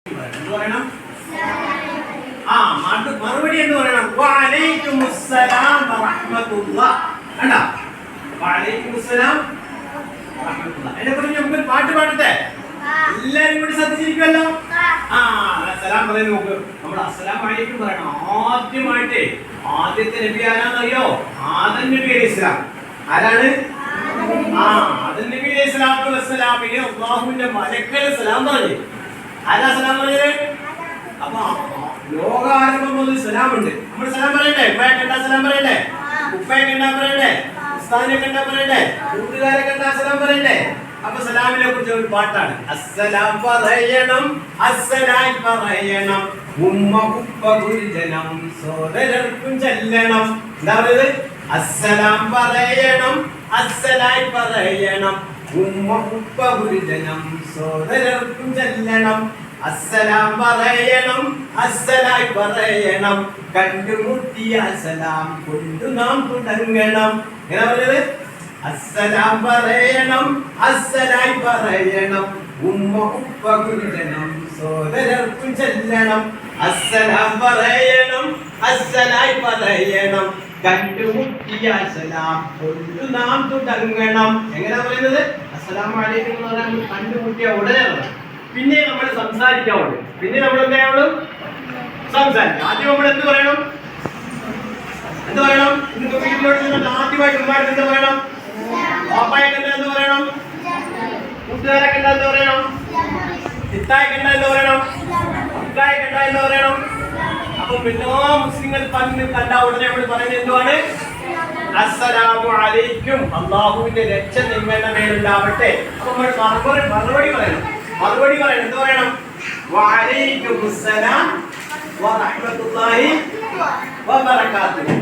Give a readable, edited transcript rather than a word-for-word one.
എന്ത് പറയണം? മറുപടി എന്ന് പറയണം വഅലൈക്കുമുസ്സലാം വറഹ്മത്തുള്ളാഹ്. കണ്ടോ? വഅലൈക്കുമുസ്സലാം വറഹ്മത്തുള്ളാഹ്. എന്നെ കുറിച്ച് നമുക്ക് പാട്ട് പാടട്ടെ? എല്ലാരും കൂടി ശ്രദ്ധിച്ചിരിക്കുമല്ലോ. സലാം പറയുന്നത് നോക്ക്. നമ്മൾ അസ്സലാമു അലൈക്കും പറയണം. ആദ്യത്തെ നബി ആരാന്നറിയോ? ആദം നബി അലൈഹിസ്സലാം. ആരാണ്? ആദം നബി അലൈഹിസ്സലാത്തു വസ്സലാമിനെ അല്ലാഹുവിന്റെ മലക്കുകൾ സലാം പറഞ്ഞു. ആരാ സലാം പറഞ്ഞത്? അപ്പൊ ലോകാരംഭം മുതൽ സലാം ഉണ്ട്. നമ്മൾ സലാം പറയണ്ടേ? ഉമ്മയെ കണ്ടാ സലാം പറയണ്ടേ? ഉപ്പയെ കണ്ടാ പറയണ്ടേ? ഉസ്താദിനെ കണ്ടാ പറയണ്ടേ? കൂട്ടുകാരെ കണ്ടാ സലാം പറയണ്ടേ? അപ്പൊ സലാമിനെ കുറിച്ച് ഒരു പാട്ടാണ്. അസ്സലാം പറയണം, അസ്സലാം പറയണം, ഉമ്മ ഉപ്പ ഗുരുജനം സോദരർക്കും ചെല്ലണം. എന്താ പറയുന്നത്? അസ്സലാം പറയണം, അസ്സലാം പറയണം, ഉമ്മ ഉപ്പ ഗുരുജനം സോദരർക്കും ചെല്ലണം. അസ്സലാം പറയണം, അസ്സലാം പറയണം, കണ്ടുമുട്ടിയ സലാം കൊണ്ടു നാം തുടങ്ങണം. എങ്ങനെ പറഞ്ഞത്? അസ്സലാം പറയണം, അസ്സലാം പറയണം, ഉമ്മ ഉപ്പ ഗുരുജനം സോദരർക്കും ചെല്ലണം. അസ്സലാം പറയണം, അസ്സലാം പറയണം, കണ്ടുമുട്ടിയ സലാം കൊണ്ടു നാം തുടങ്ങണം. എങ്ങനെയാ പറയുന്നത്? അസ്സലാമു അലൈക്കും എന്ന് പറഞ്ഞാൽ കണ്ടുമുട്ടിയ ഉടനെ പിന്നെ നമ്മൾ സംസാരിക്കാവുള്ളൂ. പിന്നെ നമ്മൾ എന്തായാലും സംസാരിക്കാം. ആദ്യം നമ്മൾ എന്ത് പറയണം? ഇന്ന് വീട്ടിലോട്ട് ആദ്യമായിട്ട് ഉമ്മാർക്ക് എന്ത് പറയണം? പാപ്പായൊക്കെ എന്ത് പറയണം? കൂട്ടുകാരൊക്കെ എന്ത് പറയണം? ഇത്തായൊക്കെ എന്ത് പറയണം? ഇക്കായൊക്കെ എന്ത് പറയണം? അപ്പൊ എല്ലാ മുസ്ലിങ്ങൾ പണ്ട് കണ്ട ഉടനെ നമ്മൾ പറയുന്നത് എന്തുവാണ്? അസ്സലാമു അലൈക്കും, അല്ലാഹുവിന്റെ രക്ഷ നിങ്ങളുടെ മേലുണ്ടാവട്ടെ. അപ്പൊ നമ്മൾ മറുപടി പറയണം. എന്ത് പറയണം? വഅലൈക്കുമുസ്സലാം വറഹ്മത്തുള്ളാഹി വബറകാതുഹു.